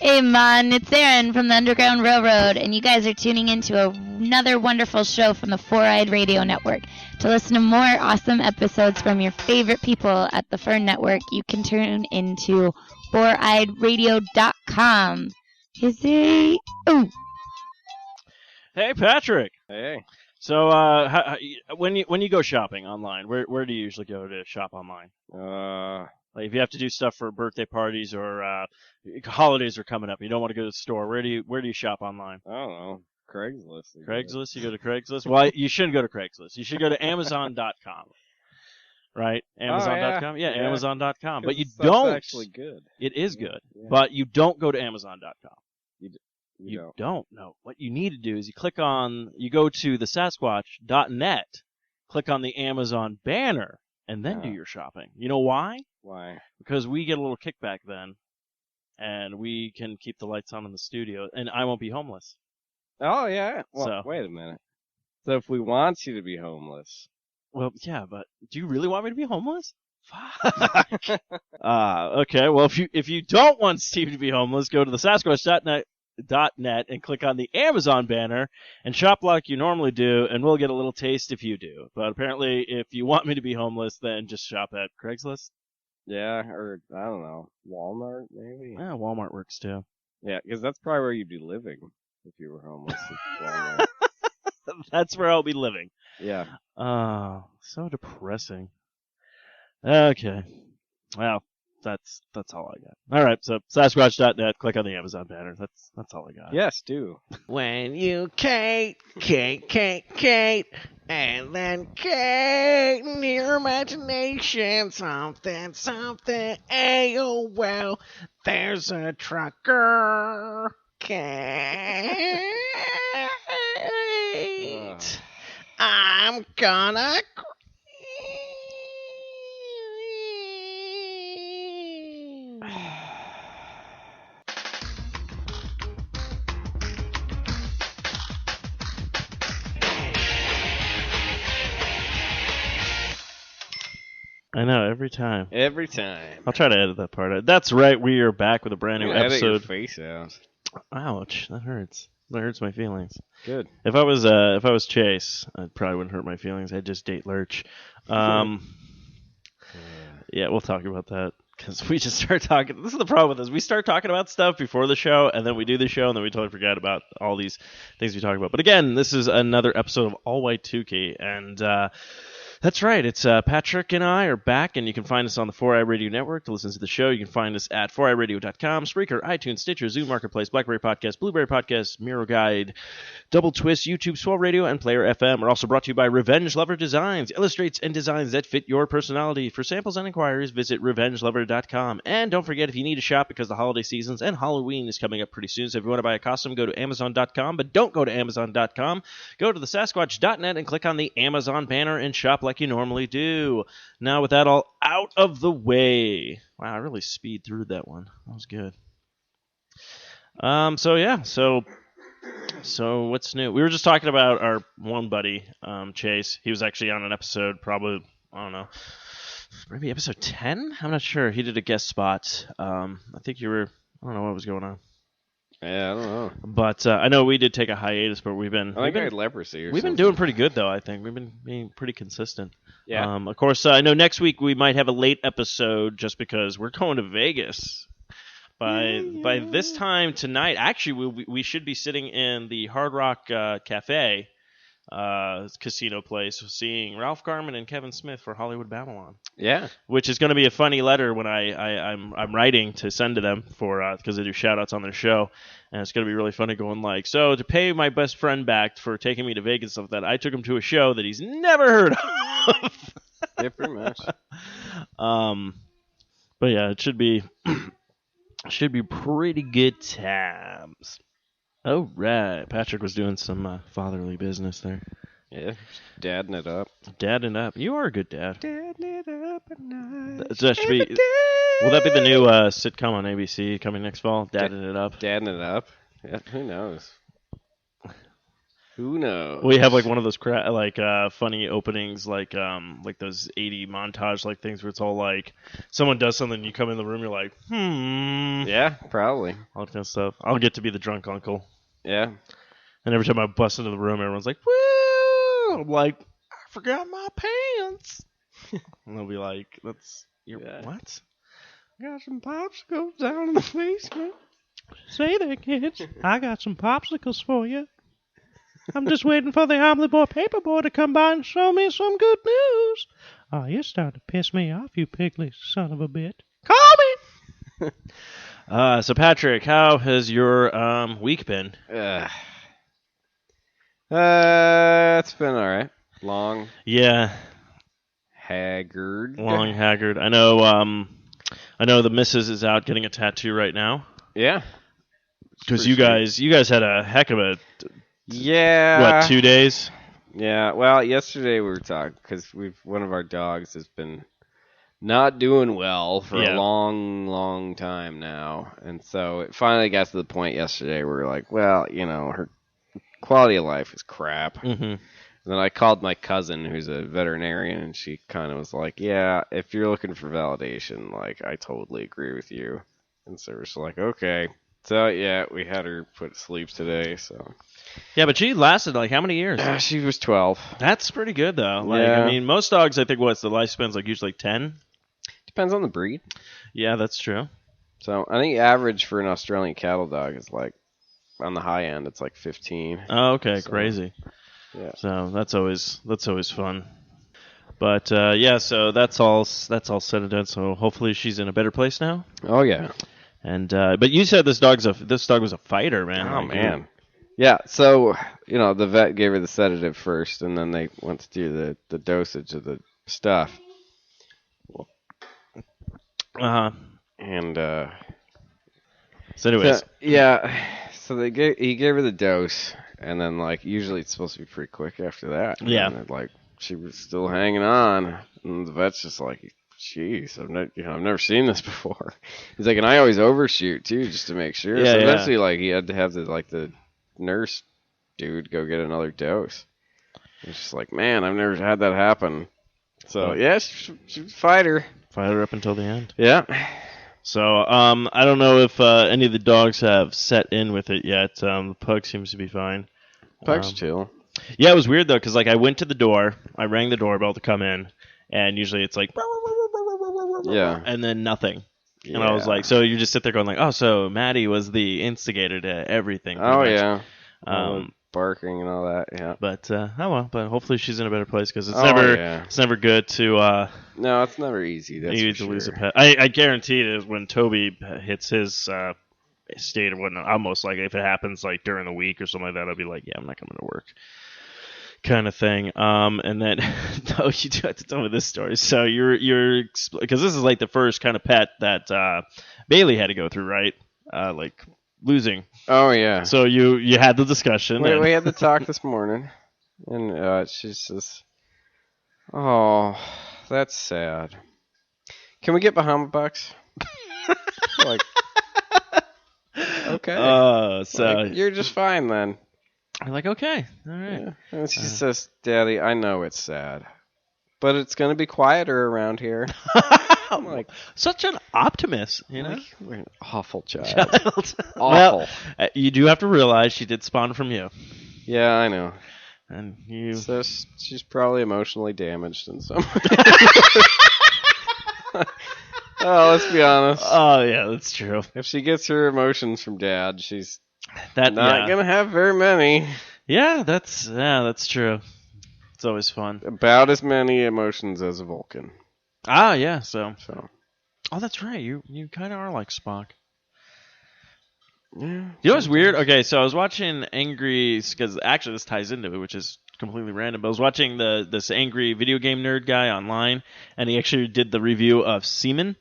Hey man, it's Aaron from the Underground Railroad, and you guys are tuning into another wonderful show from the Four-Eyed Radio Network. To listen to more awesome episodes from your favorite people at the Fern Network, you can tune into foureyedradio.com. Ooh. Hey, Patrick. Hey. So, when you go shopping online, where do you usually go to shop online? Like if you have to do stuff for birthday parties or holidays are coming up, you don't want to go to the store. Where do you shop online? I don't know. Craigslist. Craigslist. You go to Craigslist. Well, you shouldn't go to Craigslist. You should go to Amazon.com. Right? Amazon.com. Yeah, Amazon.com. But you don't. That's actually good. It is good. Yeah. But you don't go to Amazon.com. You don't. No. What you need to do is you go to the Sasquatch.net, click on the Amazon banner, and then do your shopping. You know why? Why? Because we get a little kickback then, and we can keep the lights on in the studio, and I won't be homeless. Oh, yeah. Well, wait a minute. So if we want you to be homeless. Well, yeah, but do you really want me to be homeless? Fuck. Okay, well, if you don't want Steve to be homeless, go to the Sasquatch.net and click on the Amazon banner and shop like you normally do, and we'll get a little taste if you do. But apparently, if you want me to be homeless, then just shop at Craigslist. Yeah, or, I don't know, Walmart, maybe? Yeah, Walmart works too. Yeah, because that's probably where you'd be living if you were homeless. Walmart. That's where I'll be living. Yeah. Oh, so depressing. Okay. Well, that's all I got. All right, so Sasquatch.net, click on the Amazon banner. That's all I got. Yes, do. When you Kate, and then Kate in your imagination, something, AOL, there's a trucker, Kate. I'm gonna I know, every time. Every time. I'll try to edit that part out. That's right, we are back with a brand new episode. Edit your face out. Ouch, that hurts. That hurts my feelings. Good. If I was Chase, it probably wouldn't hurt my feelings. I'd just date Lurch. Yeah, we'll talk about that. Because we just start talking. This is the problem with this. We start talking about stuff before the show, and then we do the show, and then we totally forget about all these things we talk about. But again, this is another episode of All White-Tukee, and that's right. It's Patrick and I are back, and you can find us on the 4i Radio Network to listen to the show. You can find us at 4iRadio.com, Spreaker, iTunes, Stitcher, Zoom Marketplace, BlackBerry Podcast, Blueberry Podcast, Miro Guide, Double Twist, YouTube, Swell Radio, and Player FM. We're also brought to you by Revenge Lover Designs. Illustrates and designs that fit your personality. For samples and inquiries, visit RevengeLover.com. And don't forget, if you need to shop because the holiday seasons and Halloween is coming up pretty soon, so if you want to buy a costume, go to Amazon.com. But don't go to Amazon.com. Go to the Sasquatch.net and click on the Amazon banner and shop like you normally do. Now, with that all out of the way. Wow, I really speed through that one. That was good. So what's new? We were just talking about our one buddy, Chase. He was actually on an episode, probably, I don't know, maybe episode 10? I'm not sure. He did a guest spot. I think you were, I don't know what was going on. Yeah, I don't know. But I know we did take a hiatus, but we've been... I had leprosy or We've something. been doing pretty good, though, I think. We've been being pretty consistent. Yeah. Of course, I know next week we might have a late episode just because we're going to Vegas. By this time tonight, actually, we should be sitting in the Hard Rock Cafe casino place seeing Ralph Garman and Kevin Smith for Hollywood Babylon. Yeah. Which is going to be a funny letter when I'm writing to send to them for because they do shout-outs on their show. And it's going to be really funny going like, so to pay my best friend back for taking me to Vegas and stuff like that, I took him to a show that he's never heard of. Yeah, pretty much. But yeah, it should be pretty good times. All right. Patrick was doing some fatherly business there. Yeah, dadding it up. Dadding up. You are a good dad. Dadding it up at night. That should be, will that be the new sitcom on ABC coming next fall? Dadding it up. Dadding it up. Yeah, who knows? Who knows? We have like one of those funny openings, like those 80 montage like things where it's all like someone does something, and you come in the room, you're like, Yeah, probably. all that kind of stuff. I'll get to be the drunk uncle. Yeah. And every time I bust into the room, everyone's like, "Woo!" I'm like, "I forgot my pants." And they'll be like, what? I got some popsicles down in the basement. Say there, kids. I got some popsicles for you. I'm just waiting for the omelet boy paperboy to come by and show me some good news. Oh, you're starting to piss me off, you pigly son of a bitch. Call me! So, Patrick, how has your week been? It's been all right. Long. Yeah. Haggard. Long haggard. I know the missus is out getting a tattoo right now. Yeah. Because you guys had a heck of a... Yeah. 2 days? Yeah. Well, yesterday we were talking because one of our dogs has been not doing well for a long, long time now, and so it finally got to the point yesterday where we're like, well, her quality of life is crap. Mm-hmm. And then I called my cousin, who's a veterinarian, and she kind of was like, yeah, if you're looking for validation, like, I totally agree with you. And so we're just like, okay. So, yeah, we had her put to sleep today, so. Yeah, but she lasted, like, how many years? She was 12. That's pretty good, though. Like, yeah. I mean, most dogs, I think, the lifespan's, like, usually 10? Depends on the breed. Yeah, that's true. So, I think average for an Australian cattle dog is, like, on the high end, it's like 15. Oh, okay, so, crazy. Yeah. So, that's always fun. But, so that's all said and done, so hopefully she's in a better place now. Oh, yeah. And but you said this dog was a fighter, man. Oh, man. Yeah, so, the vet gave her the sedative first, and then they went to do the dosage of the stuff. Uh-huh. And, so anyways. So he gave her the dose, and then, like, usually it's supposed to be pretty quick after that. Yeah. And, like, she was still hanging on, and the vet's just like, jeez, I've never seen this before. He's like, and I always overshoot, too, just to make sure. Yeah, so eventually, like, he had to have the nurse dude go get another dose. It's just like, man, I've never had that happen. So, yeah, she's a fighter. Fighter up until the end. Yeah. So, I don't know if any of the dogs have set in with it yet. The pug seems to be fine. Pug's chill. Yeah, it was weird, though, because, like, I went to the door, I rang the doorbell to come in, and usually it's like, yeah, and then nothing. Yeah. And I was like, so you just sit there going like, oh, so Maddie was the instigator to everything. Oh, much. yeah. Barking and all that, yeah. But, but hopefully she's in a better place, because it's it's never good to... no, it's never easy, that's for sure. Lose a pet. I guarantee it when Toby hits his state or whatnot, almost like if it happens like during the week or something like that, I'll be like, yeah, I'm not coming to work. Kind of thing. And then, no, you do have to tell me this story. So you're because this is like the first kind of pet that Bailey had to go through, right? Like losing. Oh, yeah. So you had the discussion. We had the talk this morning, and she says, oh, that's sad. Can we get Bahama Bucks? Like, okay. So like, you're just fine then. I'm like, okay, all right. Yeah. And she says, Daddy, I know it's sad, but it's going to be quieter around here. I'm like, such an optimist, you know? Like, you're an awful child. Awful. Well, you do have to realize she did spawn from you. Yeah, I know. And you... So she's probably emotionally damaged in some way. Oh, let's be honest. Oh, yeah, that's true. If she gets her emotions from Dad, she's not going to have very many. Yeah, that's true. It's always fun. About as many emotions as a Vulcan. Ah, yeah, so. Oh, that's right. You kind of are like Spock. Yeah. You know what's weird? Okay, so I was watching because actually this ties into it, which is completely random, but I was watching this angry video game nerd guy online, and he actually did the review of Seaman.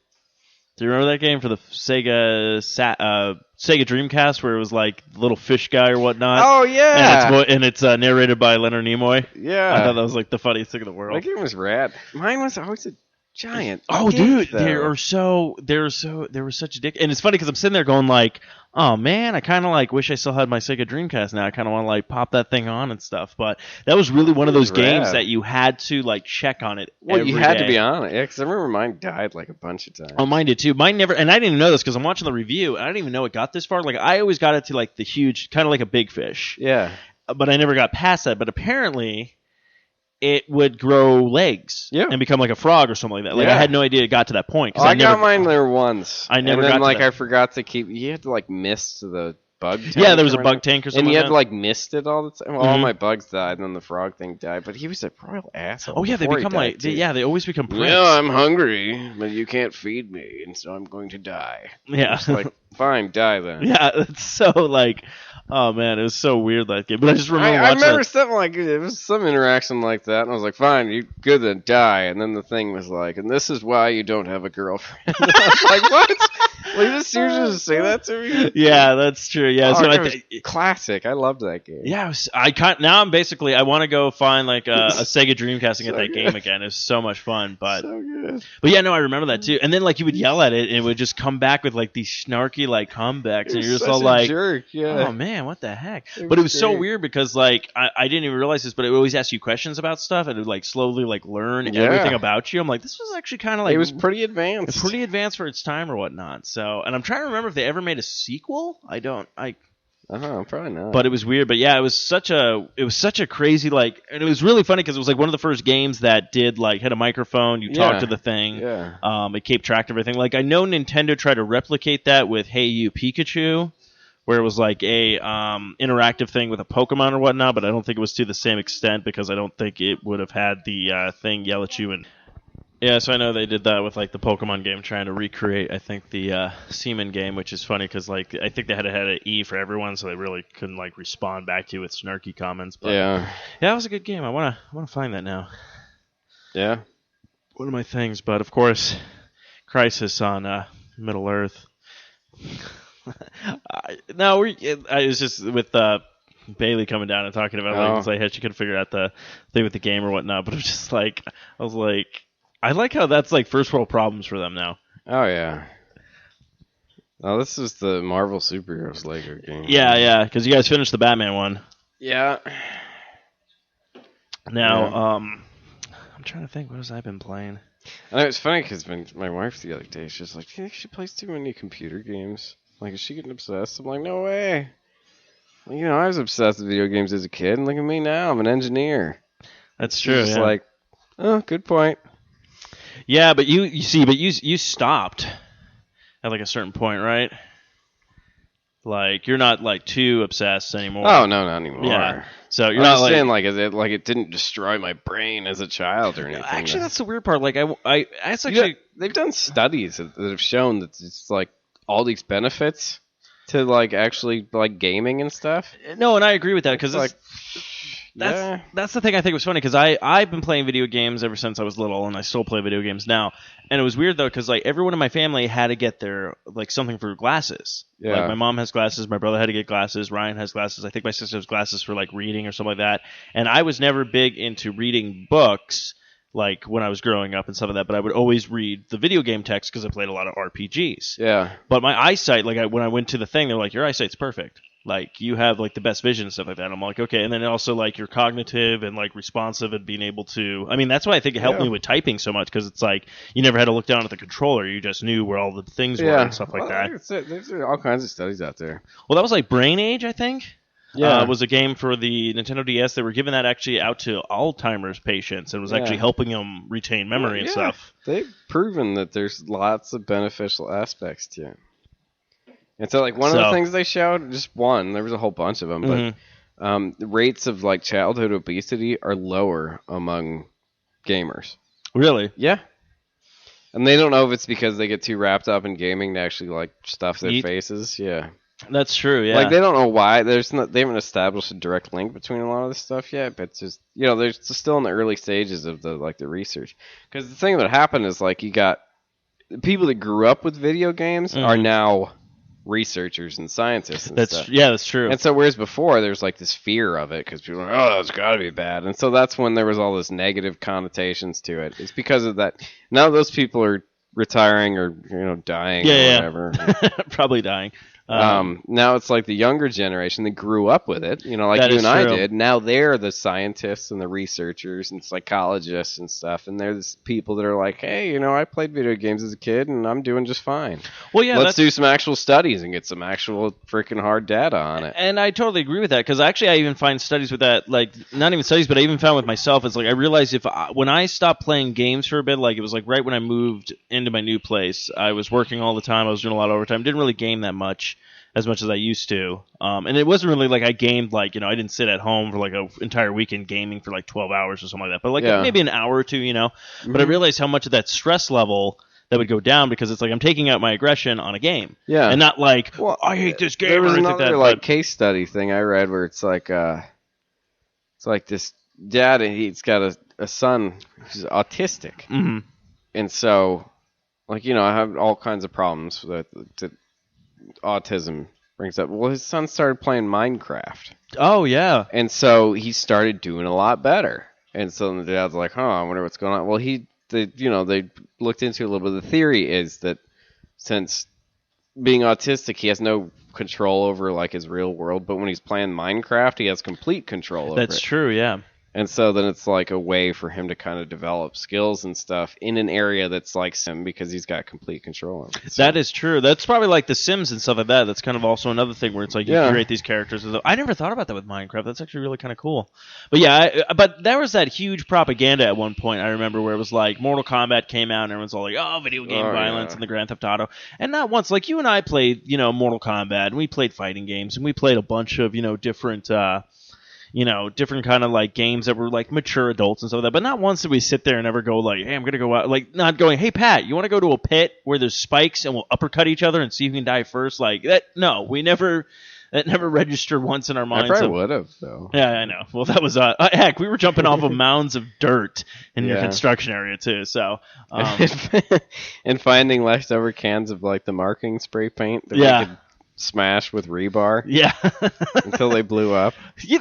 Do you remember that game for the Sega Dreamcast, where it was like the little fish guy or whatnot? Oh yeah, and it's narrated by Leonard Nimoy. Yeah, I thought that was like the funniest thing in the world. That game was rad. Mine was always a giant. Oh, dude, they were such a dick. And it's funny because I'm sitting there going like, oh man, I kind of like wish I still had my Sega Dreamcast now. I kind of want to like pop that thing on and stuff. But that was really one of those games that you had to like check on it. Well, every you had day. to be on it. Yeah, because I remember mine died like a bunch of times. Oh, mine did too. Mine never, and I didn't even know this because I'm watching the review. And I didn't even know it got this far. Like I always got it to like the huge, kind of like a big fish. Yeah. But I never got past that. But apparently, it would grow legs and become like a frog or something like that. Like I had no idea it got to that point. I got mine there once. I never and then, got like to that. I forgot to keep. You had to like mist the bug tank. Yeah, there was a bug tank or something. And you like had to like mist it all the time. Well, all my bugs died, and then the frog thing died. But he was a royal asshole. Oh yeah, they become like they always become prince. Yeah, I'm hungry, but you can't feed me, and so I'm going to die. Yeah, it's like fine, die then. Yeah, it's so like, oh man, it was so weird that game. But I just remember I watching remember something like it was some interaction like that, and I was like, fine, you good then die. And then the thing was like, and this is why you don't have a girlfriend. I was like, what? Like, this seriously just say that to me? Yeah, that's true. Yeah, so classic. I loved that game. Yeah, now I'm basically I want to go find like a Sega Dreamcast and get that game again. It was so much fun, but so good. But yeah, no, I remember that too. And then like you would yell at it, and it would just come back with like these snarky like comebacks, and you're just all like, jerk. Yeah. Oh man, what the heck? But it was so weird because like I didn't even realize this, but it would always ask you questions about stuff, and it would like slowly like learn everything about you. I'm like, this was actually kind of like it was pretty advanced, for its time or whatnot. So, and I'm trying to remember if they ever made a sequel. Probably not. But it was weird. But yeah, it was such a crazy like, and it was really funny because it was like one of the first games that did like had a microphone. You talked to the thing. Yeah. It kept track of everything. Like I know Nintendo tried to replicate that with Hey You Pikachu, where it was like a interactive thing with a Pokemon or whatnot. But I don't think it was to the same extent because I don't think it would have had the thing yell at you and. Yeah, so I know they did that with like the Pokemon game, trying to recreate, I think, the Seaman game, which is funny because like I think they had an E for everyone, so they really couldn't like respond back to you with snarky comments. But yeah, it was a good game. I wanna find that now. Yeah, one of my things, but of course, Crisis on Middle Earth. I was just with Bailey coming down and talking about like, it's like she couldn't figure out the thing with the game or whatnot, but it was just like I was like. I like how that's like first world problems for them now. Oh yeah. Oh, this is the Marvel Superheroes Lego game. Yeah, because you guys finished the Batman one. Yeah. Now, I'm trying to think. What has I been playing? I know it's funny because my wife the other day, she's like, "Do you think she plays too many computer games? Like, is she getting obsessed?" I'm like, "No way." Well, I was obsessed with video games as a kid, and look at me now. I'm an engineer. That's true. She's like, "Oh, good point." Yeah, but you stopped at like a certain point, right? Like you're not like too obsessed anymore. Oh no, not anymore. Yeah. So you're not not like saying like it didn't destroy my brain as a child or anything. Actually, that's the weird part. Like it's actually they've done studies that have shown that it's like all these benefits to like actually like gaming and stuff. No, and I agree with that because like. That's the thing I think was funny because I've been playing video games ever since I was little, and I still play video games now. And it was weird though because like everyone in my family had to get their like something for glasses. Yeah. Like my mom has glasses, my brother had to get glasses, Ryan has glasses. I think my sister has glasses for like reading or something like that. And I was never big into reading books like when I was growing up and stuff like that. But I would always read the video game text because I played a lot of RPGs. Yeah. But my eyesight, like when I went to the thing, they're like, your eyesight's perfect. Like you have like the best vision and stuff like that. I'm like, okay. And then also like you're cognitive and like responsive and being able to, I mean, that's why I think it helped me with typing so much because it's like you never had to look down at the controller. You just knew where all the things were and stuff like that. There's all kinds of studies out there. Well, that was like Brain Age, I think. Yeah. Was a game for the Nintendo DS. They were giving that actually out to Alzheimer's patients and was actually helping them retain memory and stuff. They've proven that there's lots of beneficial aspects to it. And so, like, one of the things they showed, just one, there was a whole bunch of them, but the rates of, like, childhood obesity are lower among gamers. Really? Yeah. And they don't know if it's because they get too wrapped up in gaming to actually, like, stuff their faces. Yeah. That's true, yeah. Like, they don't know why. They haven't established a direct link between a lot of this stuff yet, but it's just, they're still in the early stages of the research. Because the thing that happened is, like, you got people that grew up with video games are now researchers and scientists and stuff. Yeah, that's true. And so whereas before there's like this fear of it because people are like, oh, it's got to be bad. And so that's when there was all this negative connotations to it. It's because of that. Now those people are retiring or dying or whatever. Probably dying. Now it's like the younger generation that grew up with it, like That you is and I true. did. Now they're the scientists and the researchers and psychologists and stuff, and there's people that are like, hey, I played video games as a kid and I'm doing just fine. Well, yeah, Let's do some actual studies and get some actual freaking hard data on it. And I totally agree with that, because actually I even find studies with that, like, not even studies, but I even found with myself, it's like I realized when I stopped playing games for a bit, like it was like right when I moved into my new place, I was working all the time, I was doing a lot of overtime, didn't really game that much as I used to. And it wasn't really like I gamed, like, I didn't sit at home for like an entire weekend gaming for like 12 hours or something like that, but like maybe an hour or two, But I realized how much of that stress level that would go down, because it's like I'm taking out my aggression on a game. Yeah. And not like, I hate this game. There was or anything another like that, case study thing I read where it's like this dad, and he's got a son who's autistic. Mm-hmm. And so, like, I have all kinds of problems that autism brings up. Well, his son started playing Minecraft. Oh, yeah. And so he started doing a lot better. And so the dad's like, I wonder what's going on. Well, they looked into it a little bit. The theory is that since being autistic, he has no control over, like, his real world, but when he's playing Minecraft, he has complete control over it. That's true, yeah. And so then it's like a way for him to kind of develop skills and stuff in an area that's like Sim, because he's got complete control over it. So. That is true. That's probably like The Sims and stuff like that. That's kind of also another thing where it's like you create these characters. I never thought about that with Minecraft. That's actually really kind of cool. But yeah, but there was that huge propaganda at one point, I remember, where it was like Mortal Kombat came out and everyone's all like, oh, video game violence and the Grand Theft Auto. And not once, like you and I played, Mortal Kombat, and we played fighting games, and we played a bunch of, different different kind of like games that were like mature adults and stuff like that. But not once did we sit there and ever go like, hey, I'm going to go out. Like, not going, hey, Pat, you want to go to a pit where there's spikes and we'll uppercut each other and see who can die first? Like, that, no, that never registered once in our minds. I probably would have, though. Yeah, I know. Well, that was, heck, we were jumping off of mounds of dirt in your construction area, too. So, and finding leftover cans of like the marking spray paint that we could smash with rebar. Yeah. Until they blew up.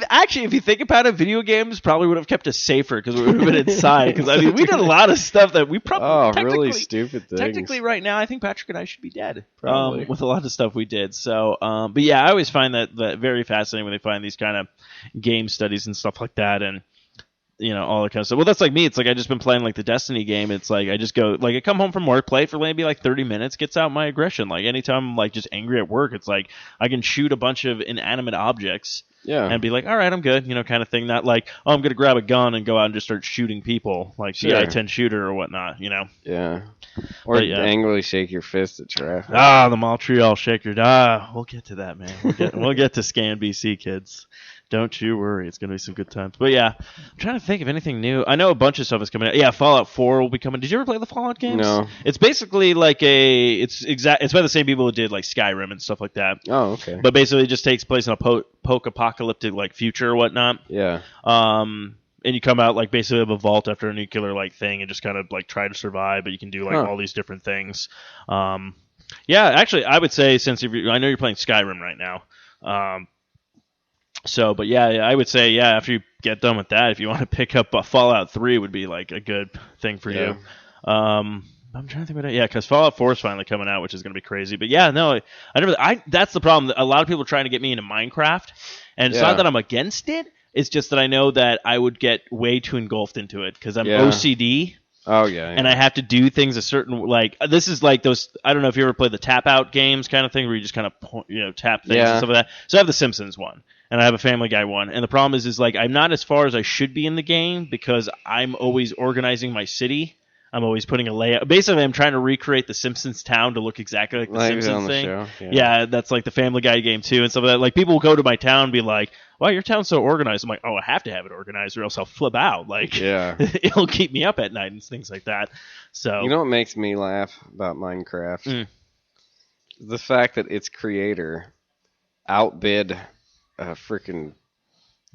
Actually, if you think about it, video games probably would have kept us safer because we would have been inside. Because, I mean, we did a lot of stuff that we probably... really stupid things. Technically, right now, I think Patrick and I should be dead. Probably. With a lot of stuff we did. So, but yeah, I always find that very fascinating when they find these kind of game studies and stuff like that. And all that kind of stuff. Well, that's like me. It's like I just been playing like the Destiny game. It's like I just go, like I come home from work, play for maybe like 30 minutes, gets out my aggression. Like anytime I'm like just angry at work, it's like I can shoot a bunch of inanimate objects and be like, all right, I'm good, kind of thing. Not like, oh, I'm going to grab a gun and go out and just start shooting people like the I-10 shooter or whatnot, Yeah. Or angrily shake your fist at traffic. The Montreal shaker. We'll get to that, man. We'll get to Scan BC, kids. Don't you worry. It's going to be some good times. But yeah, I'm trying to think of anything new. I know a bunch of stuff is coming out. Yeah, Fallout 4 will be coming. Did you ever play the Fallout games? No. It's basically like it's by the same people who did like Skyrim and stuff like that. Oh, okay. But basically it just takes place in a post-apocalyptic like future or whatnot. Yeah. And you come out like basically of a vault after a nuclear like thing and just kind of like try to survive, but you can do like all these different things. Yeah, actually I would say I know you're playing Skyrim right now. So, but yeah, I would say, after you get done with that, if you want to pick up Fallout 3 would be like a good thing for you. I'm trying to think about it. Yeah, because Fallout 4 is finally coming out, which is going to be crazy. But yeah, no, that's the problem. A lot of people are trying to get me into Minecraft, and it's not that I'm against it. It's just that I know that I would get way too engulfed into it because I'm OCD. Oh, yeah. And I have to do things a certain, like, this is like those, I don't know if you ever played the tap out games kind of thing where you just kind of, tap things and stuff like that. So I have the Simpsons one. And I have a Family Guy one. And the problem is like I'm not as far as I should be in the game because I'm always organizing my city. I'm always putting a layout. Basically, I'm trying to recreate the Simpsons town to look exactly like the Simpsons thing. Show. Yeah, that's like the Family Guy game too and stuff like that. Like people will go to my town and be like, "Wow, your town's so organized." I'm like, "Oh, I have to have it organized or else I'll flip out." Like, it'll keep me up at night and things like that. So you know what makes me laugh about Minecraft? The fact that its creator outbid freaking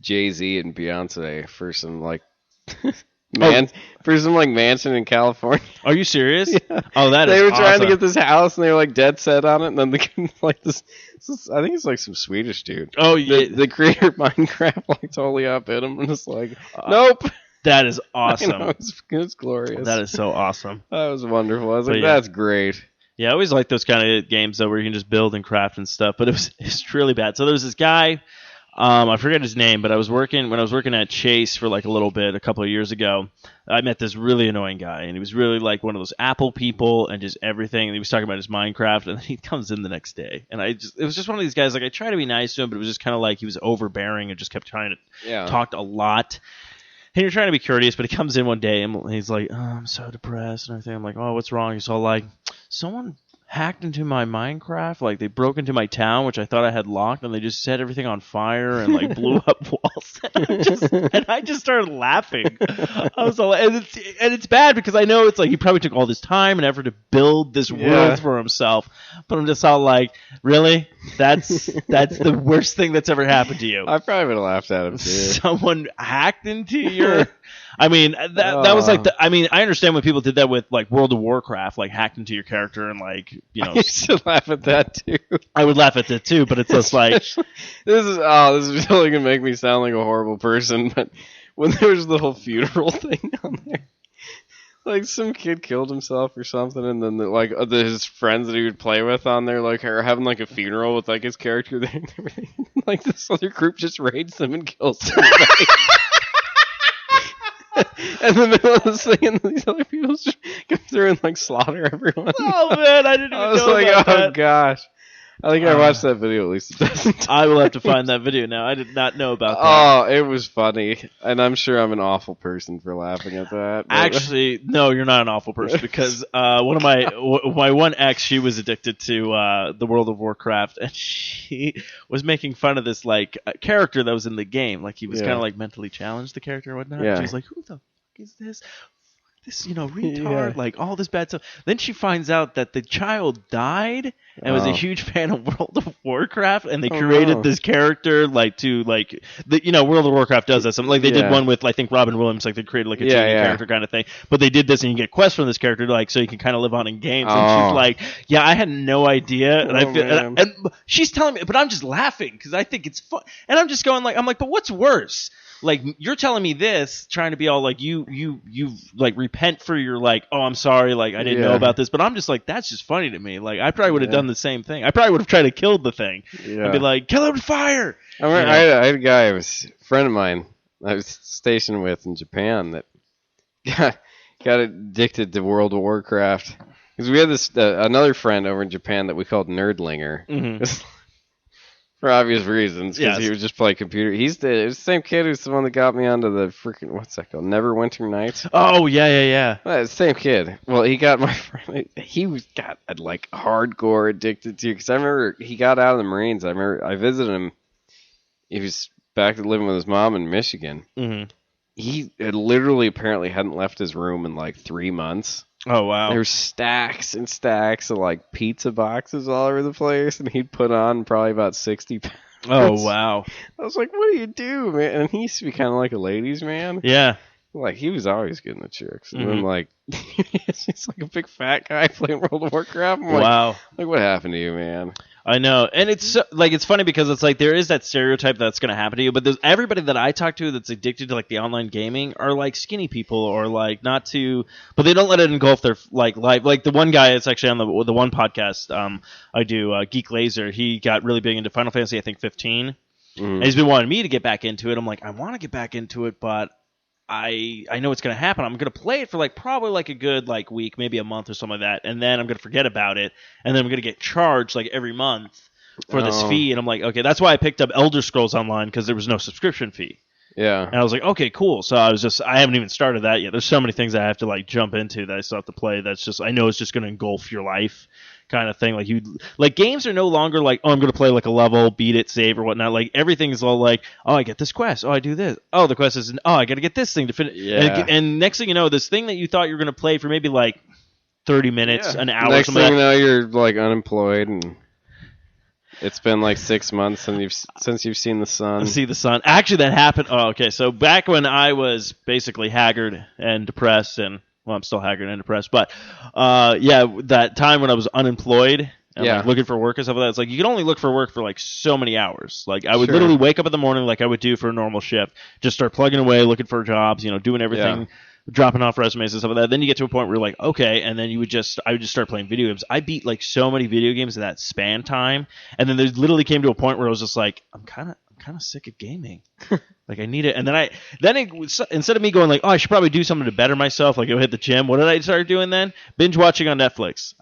Jay-Z and Beyonce for some like for some like mansion in California. Are you serious? Yeah. Oh, that they is were trying awesome. to get this house and they were like dead set on it, and then like this I think it's like some Swedish dude. Oh yeah, the creator of Minecraft like totally outbid him and it's like nope. That is awesome. I know, it was glorious. That is so awesome. That was wonderful. I was like, that's great. Yeah, I always like those kind of games though, where you can just build and craft and stuff. But it's really bad. So there was this guy, I forget his name, but when I was working at Chase for like a little bit a couple of years ago. I met this really annoying guy, and he was really like one of those Apple people and just everything. And he was talking about his Minecraft, and then he comes in the next day, and it was just one of these guys. Like I try to be nice to him, but it was just kind of like he was overbearing and just kept trying to talked a lot. And you're trying to be courteous, but he comes in one day and he's like, "Oh, I'm so depressed and everything." I'm like, "Oh, what's wrong?" He's all like, "Someone hacked into my Minecraft, like they broke into my town, which I thought I had locked, and they just set everything on fire and like blew up walls." And I just started laughing. I was all, and it's bad because I know it's like he probably took all this time and effort to build this world for himself, but I'm just all like, really? That's the worst thing that's ever happened to you. I probably would have laughed at him too. Someone hacked into your. I mean, that was like I mean, I understand when people did that with like World of Warcraft, like hacked into your character and like, you know. I used to laugh at that too. I would laugh at that too, but it's just like this is really gonna make me sound like a horrible person. But when there was the whole funeral thing on there, like some kid killed himself or something, and then his friends that he would play with on there like are having like a funeral with like his character there and everything. Like this other group just raids them and kills them. And in the middle of this thing, and these other people just come through and like slaughter everyone. Oh man, I didn't even know like, about that. Oh gosh. I think I watched that video at least a dozen times. I will have to find that video now. I did not know about that. Oh, it was funny. And I'm sure I'm an awful person for laughing at that. Actually, no, you're not an awful person because one of my one ex, she was addicted to the World of Warcraft, and she was making fun of this like character that was in the game. Like he was kind of like mentally challenged, the character and whatnot. Yeah. She was like, "Who the fuck is this? This, retard, like all this bad stuff." Then she finds out that the child died and was a huge fan of World of Warcraft, and they created this character like to like World of Warcraft does that. Something like they did one with I think Robin Williams, like they created like a TV character kind of thing. But they did this, and you get quests from this character like so you can kind of live on in games. And she's like, "Yeah, I had no idea," and I feel and she's telling me, but I'm just laughing because I think it's fun, and I'm just going like, but what's worse? Like you're telling me this, trying to be all like you like repent for your like, "Oh, I'm sorry, like I didn't know about this," but I'm just like, that's just funny to me. Like I probably would have done the same thing. I probably would have tried to kill the thing and be like, "Kill him with fire." I had a guy, it was a friend of mine I was stationed with in Japan that got addicted to World of Warcraft because we had this another friend over in Japan that we called Nerdlinger. Mm-hmm. For obvious reasons, because he would just play computer. It was the same kid who's the one that got me onto the freaking, what's that called? Neverwinter Nights? Oh, yeah. Well, same kid. Well, he got my friend, he got like hardcore addicted to, because I remember he got out of the Marines. I remember I visited him. He was back to living with his mom in Michigan. Mm-hmm. He had literally apparently hadn't left his room in like 3 months. Oh, wow. There were stacks and stacks of like pizza boxes all over the place, and he'd put on probably about 60 pounds. Oh, wow. I was like, what do you do, man? And he used to be kind of like a ladies' man. Yeah. Like, he was always getting the chicks. And then, like, he's like a big fat guy playing World of Warcraft. I'm wow. Like, what happened to you, man? I know, and it's like it's funny because it's like there is that stereotype that's going to happen to you, but there's everybody that I talk to that's addicted to like the online gaming are like skinny people or like not too, but they don't let it engulf their like life. Like the one guy that's actually on the one podcast I do, Geek Laser, he got really big into Final Fantasy, I think 15, and he's been wanting me to get back into it. I'm like, I want to get back into it, but I know what's going to happen. I'm going to play it for like probably like a good like week, maybe a month or something like that, and then I'm going to forget about it, and then I'm going to get charged like every month for this fee, and I'm like, okay, that's why I picked up Elder Scrolls Online because there was no subscription fee. Yeah. And I was like, okay, cool. So I haven't even started that yet. There's so many things I have to like jump into that I still have to play. That's just I know it's just going to engulf your life. Kind of thing, like games are no longer like, oh, I'm gonna play like a level, beat it, save or whatnot. Like everything is all like, oh, I get this quest, oh, I do this, oh, the quest is, oh, I gotta get this thing to finish. Yeah. And next thing you know, this thing that you thought you were gonna play for maybe like 30 minutes, an hour. Next thing you know, you're like unemployed and it's been like 6 months since you've seen the sun. See the sun. Actually, that happened. Oh, okay. So back when I was basically haggard and depressed and. Well, I'm still haggard and depressed, but that time when I was unemployed and like looking for work and stuff like that, it's like you can only look for work for like so many hours. Like I would literally wake up in the morning like I would do for a normal shift, just start plugging away, looking for jobs, doing everything dropping off resumes and stuff like that. Then you get to a point where you're like, okay, and then I would just start playing video games. I beat like so many video games in that span time, and then there literally came to a point where I was just like, I'm kind of sick of gaming. Like I need it. And instead of me going like, oh, I should probably do something to better myself, like go hit the gym. What did I start doing then? Binge watching on Netflix.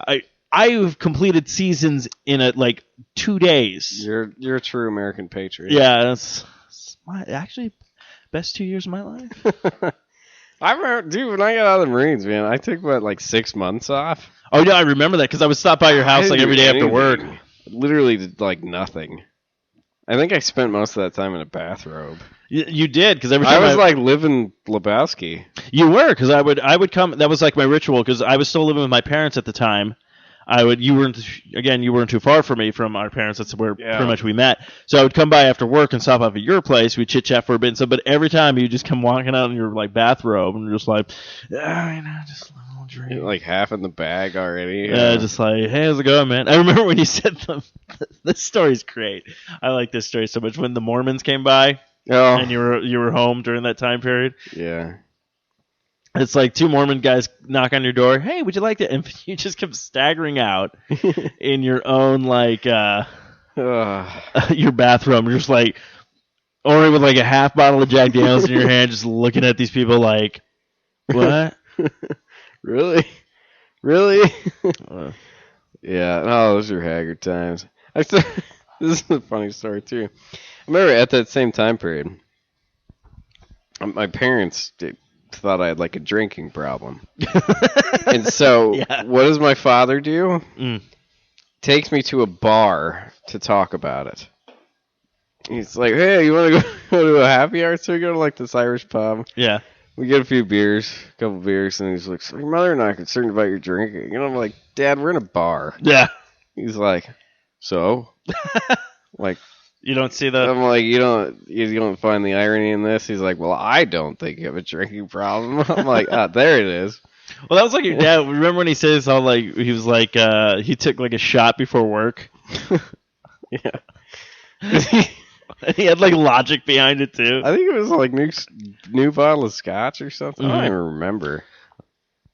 I've completed seasons in like 2 days. You're a true American patriot. Yeah, that's actually best 2 years of my life. I remember, dude, when I got out of the Marines, man, I took about like 6 months off. Oh yeah, I remember that because I would stop by your house like every day after work. Literally did like nothing. I think I spent most of that time in a bathrobe. You did, because every time I was like living Lebowski. You were, because I would come. That was like my ritual, because I was still living with my parents at the time. You weren't too far from me from our parents. That's where pretty much we met. So I would come by after work and stop off at your place. We'd chit chat for a bit and stuff. But every time you just come walking out in your like bathrobe and you're just like, just a little drink. You're like half in the bag already. Yeah, just like, hey, how's it going, man? I remember when you said this story's great. I like this story so much. When the Mormons came by and you were home during that time period. Yeah. It's like 2 Mormon guys knock on your door. Hey, would you like to? And you just come staggering out in your own like your bathroom. You're just like, only with like a half bottle of Jack Daniels in your hand, just looking at these people like, what? Really? Yeah. No, those are haggard times. This is a funny story too. I remember at that same time period, my parents thought I had like a drinking problem. And so what does my father do? Takes me to a bar to talk about it. He's like, hey, you want to go to a happy hour? So we go to like this Irish pub. Yeah. We get a couple beers, and he's like, so your mother and I are concerned about your drinking. And I'm like, Dad, we're in a bar. Yeah. He's like, so? Like, you don't see the... I'm like, you don't find the irony in this? He's like, well, I don't think you have a drinking problem. I'm like, there it is. Well, that was like your dad. Remember when he said this all like, he was like, he took like a shot before work? Yeah. He had like logic behind it too. I think it was like new bottle of scotch or something. I don't even remember.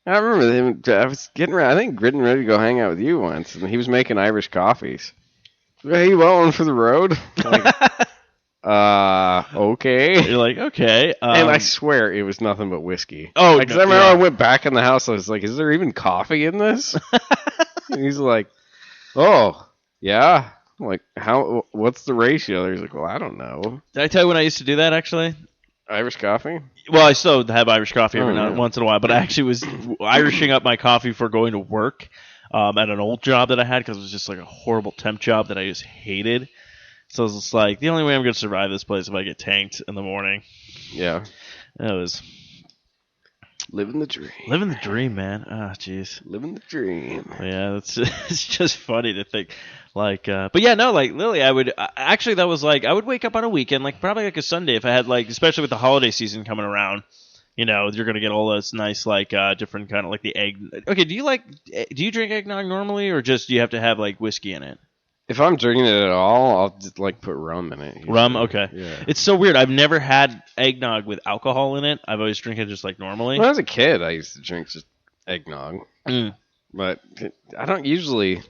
I remember him. I was getting ready to go hang out with you once, and he was making Irish coffees. Hey, you want one for the road? Like, okay. You're like, okay. And I swear it was nothing but whiskey. Oh, because I remember I went back in the house. I was like, is there even coffee in this? And he's like, oh, yeah. I'm like, what's the ratio? He's like, well, I don't know. Did I tell you when I used to do that, actually? Irish coffee? Well, I still have Irish coffee once in a while, but I actually was Irishing up my coffee for going to work at an old job that I had, because it was just like a horrible temp job that I just hated. So I was just like, the only way I'm going to survive this place is if I get tanked in the morning. Yeah. It was... Living the dream. Living the dream, man. Ah, jeez. Living the dream. Yeah, it's just funny to think. Like, but yeah, no, like, Lily, I would wake up on a weekend, like, probably like a Sunday if I had, like, especially with the holiday season coming around, you're going to get all those nice, like, different kind of, like, the egg. Okay, do you drink eggnog normally, or just do you have to have, like, whiskey in it? If I'm drinking it at all, I'll just like put rum in it. Usually. Rum, okay. Yeah. It's so weird. I've never had eggnog with alcohol in it. I've always drank it just like normally. When I was a kid, I used to drink just eggnog, but I don't usually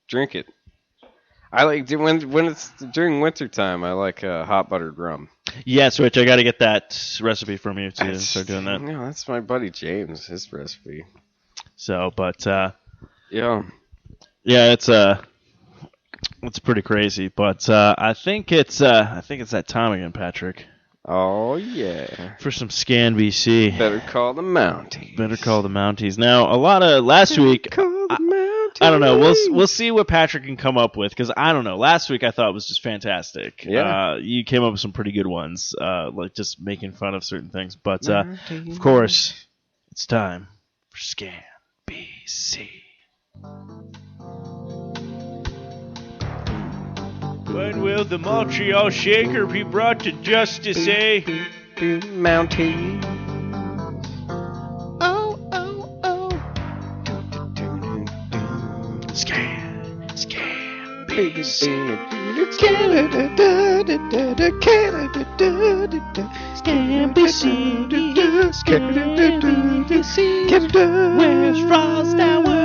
drink it. I like when it's during wintertime. I like hot buttered rum. Yes, Rich. I got to get that recipe from you to start doing that. No, that's my buddy James, his recipe. So, but yeah, it's pretty crazy, but I think it's that time again, Patrick. Oh yeah. For some Scan BC. Better call the Mounties. Better call the Mounties. Now, a lot of last week. I don't know. We'll see what Patrick can come up with, because I don't know. Last week I thought was just fantastic. Yeah. You came up with some pretty good ones, like just making fun of certain things. But of course, it's time for Scan BC. When will the Montreal Shaker be brought to justice, eh? Mountie. Scan BC. Where's Frost Tower?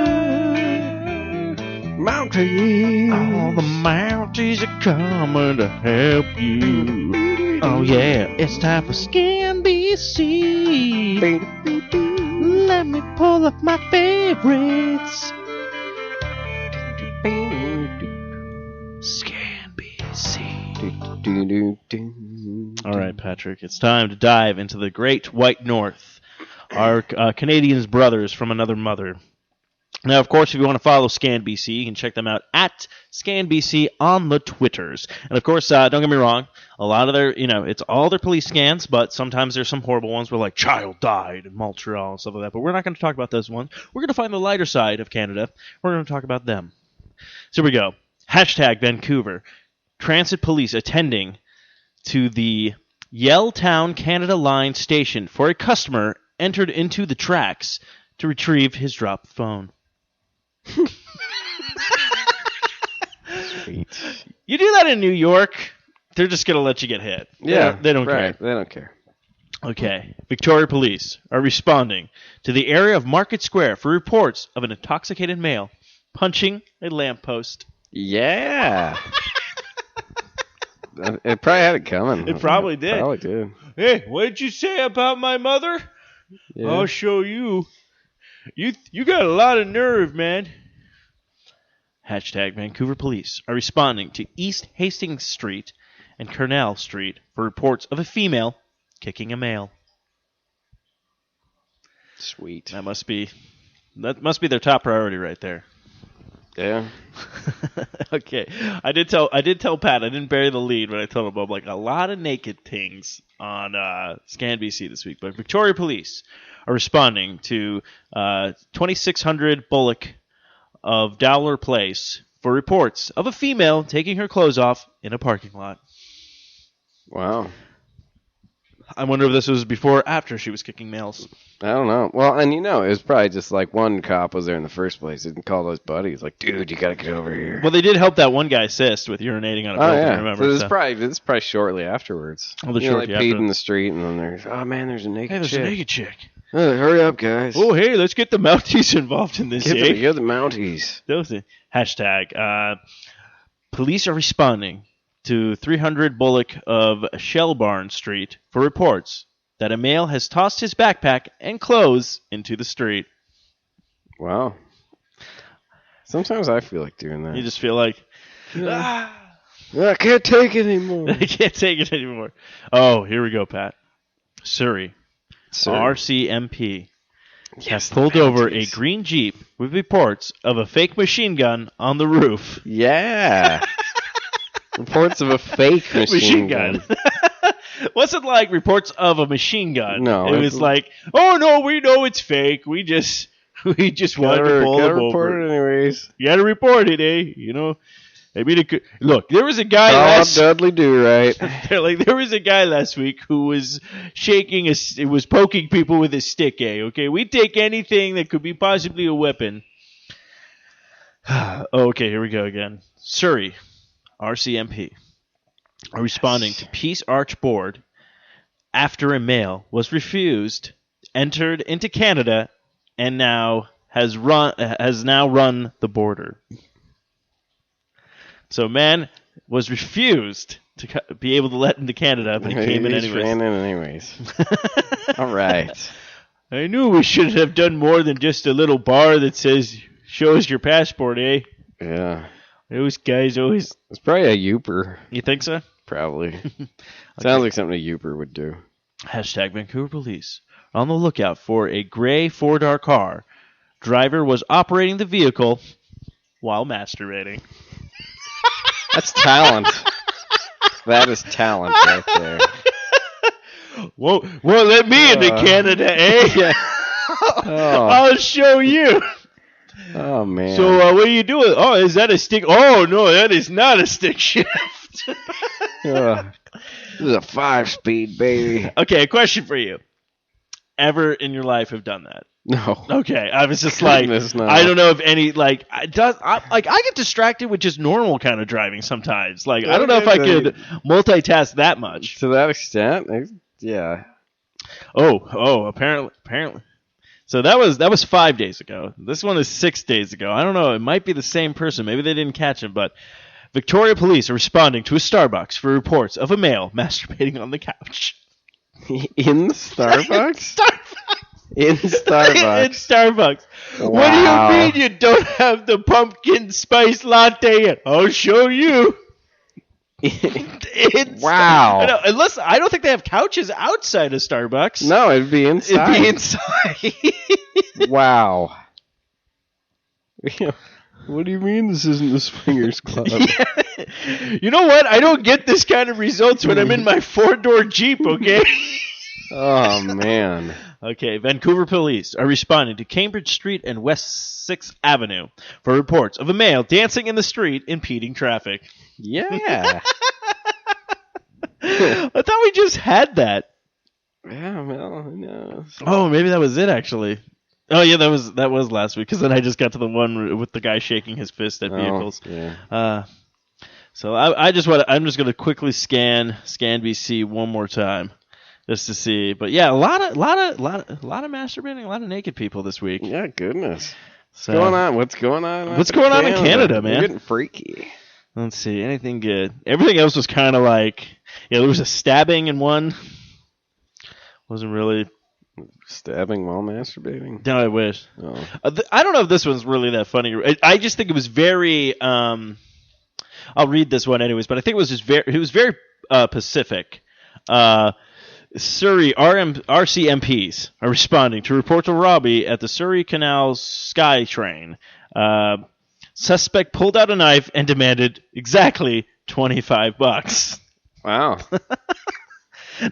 Mounties. All the Mounties are coming to help you. Oh yeah, it's time for Scan BC. Let me pull up my favorites. Scan BC. All right, Patrick, it's time to dive into the Great White North, our Canadians' brothers from another mother. Now, of course, if you want to follow ScanBC, you can check them out at ScanBC on the Twitters. And, of course, don't get me wrong, a lot of their, it's all their police scans, but sometimes there's some horrible ones where, like, child died in Montreal and stuff like that. But we're not going to talk about those ones. We're going to find the lighter side of Canada. We're going to talk about them. So here we go. Hashtag Vancouver. Transit police attending to the Yelltown Canada Line station for a customer entered into the tracks to retrieve his dropped phone. Sweet. You do that in New York, they're just going to let you get hit. Yeah, They don't right. care. They don't care. Okay. Victoria police are responding to the area of Market Square for reports of an intoxicated male punching a lamppost. Yeah. It probably had it coming. It probably did. Probably did. Hey, what did you say about my mother? Yeah. I'll show you. You got a lot of nerve, man. Hashtag Vancouver police are responding to East Hastings Street and Cornell Street for reports of a female kicking a male. Sweet. That must be their top priority right there. Yeah. Okay. I did tell Pat, I didn't bury the lead, but I told him about like a lot of naked things on ScanBC this week. But Victoria police are responding to 2600 Bullock of Dowler Place for reports of a female taking her clothes off in a parking lot. Wow. I wonder if this was before or after she was kicking males. I don't know. Well, and it was probably just like one cop was there in the first place. He didn't call those buddies like, dude, you got to get over here. Well, they did help that one guy assist with urinating on a building, remember? So this is probably shortly afterwards. Oh, they shortly peed after. in the street, and then there's, oh man, there's a naked chick. Hey, there's a naked chick. Hurry up, guys. Oh, hey, let's get the Mounties involved in this. Get the Mounties. Hashtag. Police are responding to 300 Bullock of Shellbarn Street for reports that a male has tossed his backpack and clothes into the street. Wow. Sometimes I feel like doing that. You just feel like, I can't take it anymore. I can't take it anymore. Oh, here we go, Pat. Surrey. RCMP has pulled over a green Jeep with reports of a fake machine gun on the roof. Yeah. Reports of a fake machine gun. Wasn't like reports of a machine gun. No. It was like, oh no, we know it's fake. We just wanted to pull them report over. it anyways. You got to report it, eh? I mean, look, there was a guy Dudley do right. there was a guy last week who was was poking people with his stick, eh? Okay, we take anything that could be possibly a weapon. Okay, here we go again. Surrey, RCMP, are responding to Peace Arch Board after a male was entered into Canada, and now has now run the border. So man was refused to be able to let into Canada, but he came in anyways. Ran in anyways. All right. I knew we should have done more than just a little bar that says, show us your passport, eh? Yeah. Those guys always... It's probably a Youper. You think so? Probably. Sounds like something a Youper would do. Hashtag Vancouver police are on the lookout for a gray 4-door car. Driver was operating the vehicle while masturbating. That's talent. That is talent right there. Won't let me into Canada, eh? Yeah. I'll show you. Oh, man. So what are you doing? Oh, is that a stick? Oh, no, that is not a stick shift. This is a 5-speed, baby. Okay, a question for you. Ever in your life have done that? No. Okay, I was just like, Goodness, no. I don't know if any I get distracted with just normal kind of driving sometimes. Like I don't know if I could multitask that much. To that extent, yeah. Oh, apparently. So that was 5 days ago. This one is 6 days ago. I don't know. It might be the same person. Maybe they didn't catch him, but Victoria police are responding to a Starbucks for reports of a male masturbating on the couch. In Starbucks? In Starbucks. In Starbucks. Wow. What do you mean you don't have the pumpkin spice latte yet? I'll show you. Wow. I know, unless I don't think they have couches outside of Starbucks. No, it'd be inside. It'd be inside. Wow. What do you mean this isn't the swingers club? Yeah. You know what? I don't get this kind of results when I'm in my 4-door Jeep, okay? Oh, man. Okay, Vancouver police are responding to Cambridge Street and West 6th Avenue for reports of a male dancing in the street impeding traffic. Yeah. I thought we just had that. Yeah, well, who knows? Oh, maybe that was it, actually. Oh, yeah, that was last week, because then I just got to the one with the guy shaking his fist at vehicles. Yeah. So I'm just going to quickly scan BC one more time. Just to see, but yeah, a lot of masturbating, a lot of naked people this week. Yeah, goodness. So, What's going on? What's going on in Canada, man? We're getting freaky. Let's see, anything good? Everything else was kind of like, there was a stabbing in one. Wasn't really stabbing while masturbating. No, I wish. Oh. I don't know if this one's really that funny. I just think it was very. I'll read this one anyways, but I think it was just very. It was very Pacific. Surrey RCMPs are responding to report of robbery at the Surrey Canal SkyTrain. Suspect pulled out a knife and demanded exactly $25. Wow.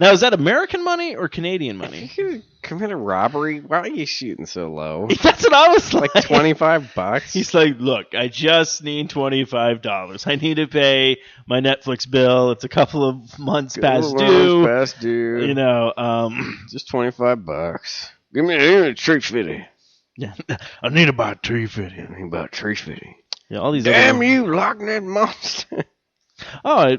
Now, is that American money or Canadian money? If you commit a robbery, why are you shooting so low? That's what I was like. Like $25? He's like, look, I just need $25. I need to pay my Netflix bill. It's a couple of months past due. Past due. You know, just $25. Give me a $3.50. Yeah, I need about $3.50. I need about $3.50. Yeah, all these. Damn you, Loch Ness monster! Oh,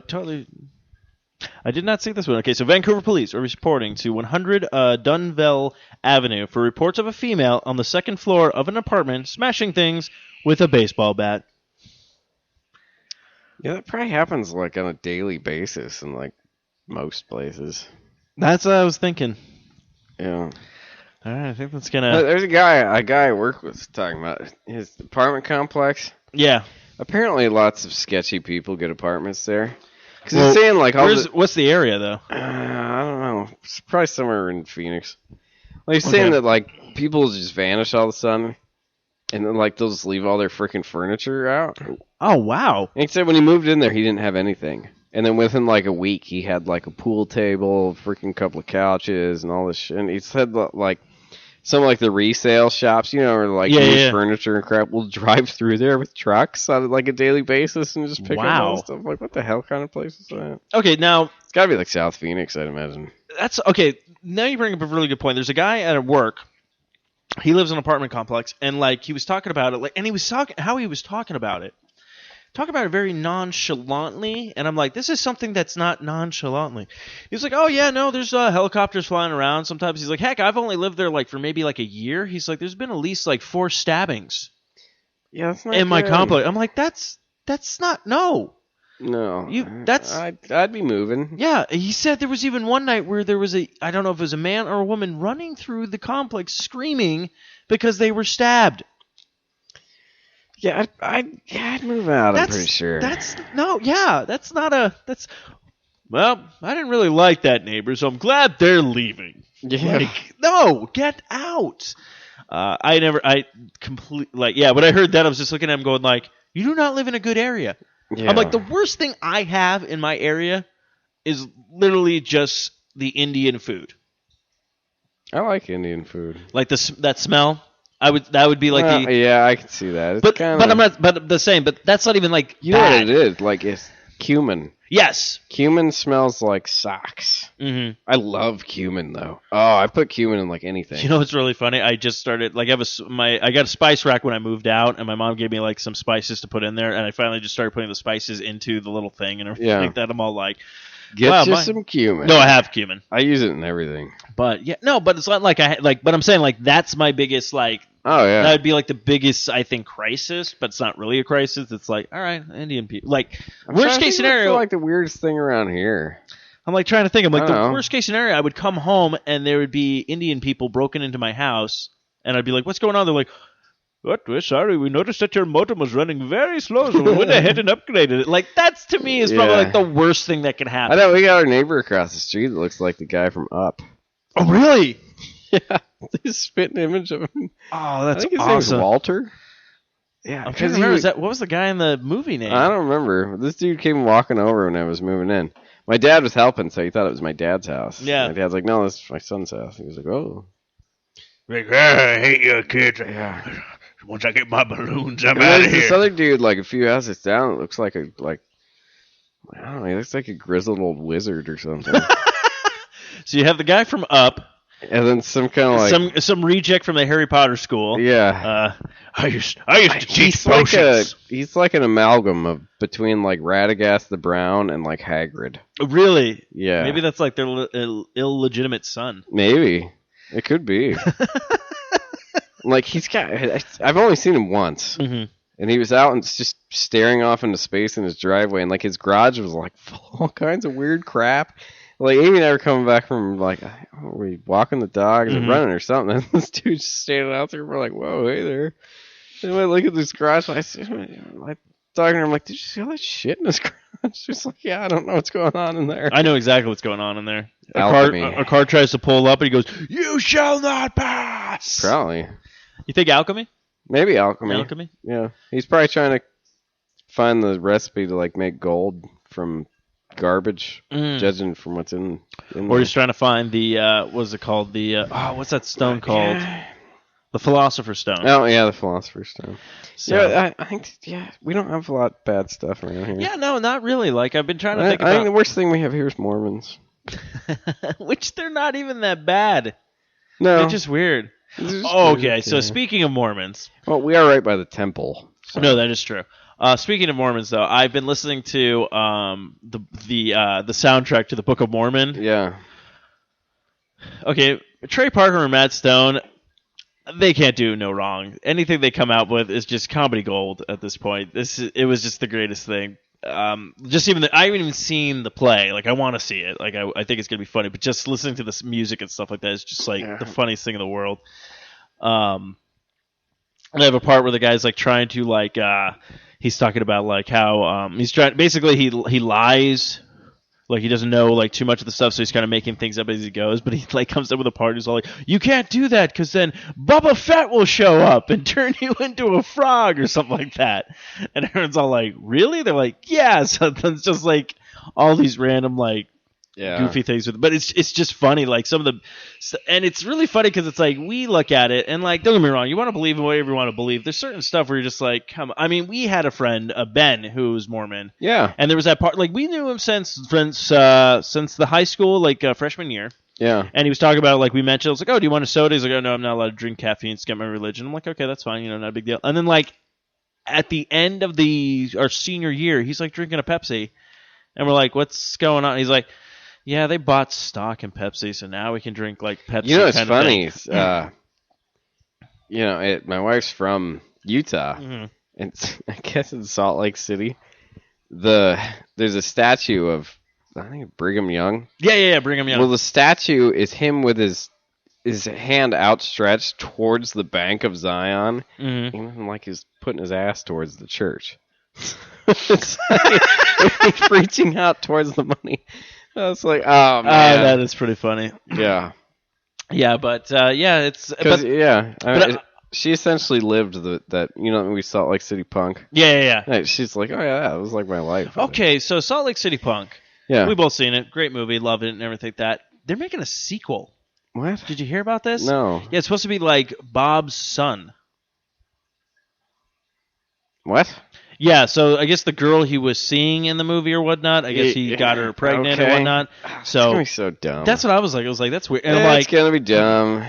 I did not see this one. Okay, so Vancouver police are reporting to 100 Dunville Avenue for reports of a female on the second floor of an apartment smashing things with a baseball bat. Yeah, that probably happens like on a daily basis in like most places. That's what I was thinking. Yeah. All right, I think that's gonna. There's a guy I work with talking about his apartment complex. Yeah. Apparently, lots of sketchy people get apartments there. Because it's saying like what's the area though? I don't know. It's probably somewhere in Phoenix. Like he's saying that like people just vanish all of a sudden, and then like they'll just leave all their freaking furniture out. Oh wow! And he said when he moved in there, he didn't have anything, and then within like a week, he had like a pool table, a freaking couple of couches, and all this shit. And he said like some like the resale shops, you know, or like used furniture and crap will drive through there with trucks on like a daily basis and just pick up all this stuff. Like, what the hell kind of place is that? Okay, now it's got to be like South Phoenix, I'd imagine. That's okay. Now you bring up a really good point. There's a guy at work. He lives in an apartment complex, and like he was talking about it, like, and he was talking how he was talking about it. Talk about it very nonchalantly, and I'm like, this is something that's not nonchalantly. He's like, oh yeah, no, there's helicopters flying around sometimes. He's like, heck, I've only lived there like for maybe like a year. He's like, there's been at least like 4 stabbings. Yeah, that's not in my complex. I'm like, that's not No, I'd be moving. Yeah, he said there was even one night where there was I don't know if it was a man or a woman running through the complex screaming because they were stabbed. Yeah, I'd move out. I'm pretty sure. Well, I didn't really like that neighbor, so I'm glad they're leaving. Yeah. Like, no, get out. When I heard that, I was just looking at him going like, you do not live in a good area. Yeah. I'm like, the worst thing I have in my area is literally just the Indian food. I like Indian food. Like that smell. That would be like yeah, I can see that. It's but I'm not. But the same. But that's not even like. You know what it is? Like Cumin. Yes. Cumin smells like socks. Mm-hmm. I love cumin though. Oh, I put cumin in like anything. You know what's really funny? I just started like I got a spice rack when I moved out, and my mom gave me like some spices to put in there, and I finally just started putting the spices into the little thing and everything like that. I'm all like, Get you some cumin. No, I have cumin. I use it in everything. But yeah, no, but it's not like but I'm saying like that's my biggest like. Oh yeah. That would be like the biggest I think crisis, but it's not really a crisis. It's like, all right, Indian people. Like worst case scenario, like the weirdest thing around here. I'm like trying to think. I'm like the worst case scenario. I would come home and there would be Indian people broken into my house, and I'd be like, "What's going on?" They're like, "What? We're sorry. We noticed that your modem was running very slow, so we went ahead and upgraded it." Like that's to me is probably like the worst thing that can happen. I know we got our neighbor across the street that looks like the guy from Up. Oh really? Yeah, he's spitting image of him. Oh, that's I think his awesome. name's Walter. Yeah, I'm trying to remember. What was the guy in the movie name? I don't remember. This dude came walking over when I was moving in. My dad was helping, so he thought it was my dad's house. Yeah. My dad's like, no, this is my son's house. He was like, oh. Like, I hate you kids. Yeah. Once I get my balloons, I'm out There's of here. this other dude, like a few houses down, that looks like I don't know, he looks like a grizzled old wizard or something. So you have the guy from Up. And then some kind of like some reject from the Harry Potter school. Yeah. I used to teach potions. He's like an amalgam of between like Radagast the Brown and like Hagrid. Really? Yeah. Maybe that's like their illegitimate son. Maybe it could be. Like I've only seen him once, and he was out and just staring off into space in his driveway, and like his garage was like full of all kinds of weird crap. Like Amy and I were coming back from like, were we walking the dogs or running or something? And this dude's just standing out there. We're like, whoa, hey there. And I look at this garage. I'm talking to her. I'm like, did you see all that shit in this garage? She's like, yeah, I don't know what's going on in there. I know exactly what's going on in there. Alchemy. A car tries to pull up and he goes, "You shall not pass." Probably. You think alchemy? Maybe alchemy. Alchemy? Yeah. He's probably trying to find the recipe to like make gold from garbage, judging from what's in or he's trying to find the what's it called, the what's that stone called, the Philosopher's Stone. Oh yeah, the Philosopher's Stone. So, yeah, I think we don't have a lot of bad stuff around here. yeah, no, not really. Like I've been trying to think I think about the worst thing we have here is Mormons. which they're not even that bad. No, They're just weird. Okay, so speaking of Mormons, well, we are right by the temple. So. No, that is true. Speaking of Mormons, though, I've been listening to the soundtrack to the Book of Mormon. Yeah. Okay, Trey Parker and Matt Stone, they can't do no wrong. Anything they come out with is just comedy gold at this point. It was just the greatest thing. I haven't even seen the play. Like I want to see it. Like I think it's gonna be funny. But just listening to this music and stuff like that is just like the funniest thing in the world. And I have a part where the guy's like trying to like he's talking about like how he's trying basically he lies, like he doesn't know like too much of the stuff, so he's kind of making things up as he goes. But he like comes up with a part who's all like, "You can't do that because then Boba Fett will show up and turn you into a frog or something like that." And everyone's all like, "Really?" They're like, "Yeah." So it's just like all these random like goofy things with it. But it's just funny, like some of the, and it's really funny because it's like we look at it and like, don't get me wrong, you want to believe in whatever you want to believe. There's certain stuff where you're just like, come on. I mean, we had a friend, Ben, who was Mormon. Yeah. And there was that part, like we knew him since the high school, like freshman year. Yeah. And he was talking about, like, we mentioned, I was like, "Oh, do you want a soda?" He's like, "Oh, no, I'm not allowed to drink caffeine. It's got my religion." I'm like, "Okay, that's fine. Not a big deal." And then, like, at the end of our senior year, he's, like, drinking a Pepsi. And we're like, "What's going on?" He's like, "Yeah, they bought stock in Pepsi, so now we can drink, like, Pepsi." You know, it's funny. My wife's from Utah. Mm-hmm. And I guess in Salt Lake City, there's a statue of, I think, Brigham Young. Yeah, Brigham Young. Well, the statue is him with his hand outstretched towards the Bank of Zion, and like he's putting his ass towards the church. It's like he's reaching out towards the money. I was like, oh man, that is pretty funny. Yeah, yeah, but it's she essentially lived that we Salt Lake City punk. Yeah. She's like, oh yeah, it was like my life. Okay, so Salt Lake City Punk. Yeah, we both seen it. Great movie, loved it, and everything like that. They're making a sequel. What? Did you hear about this? No. Yeah, it's supposed to be like Bob's son. What? Yeah, so I guess the girl he was seeing in the movie or whatnot, I guess he got her pregnant or whatnot. So So it's gonna be so dumb. that's what I was like. I was like, that's weird. And I'm Yeah, like, it's gonna be dumb.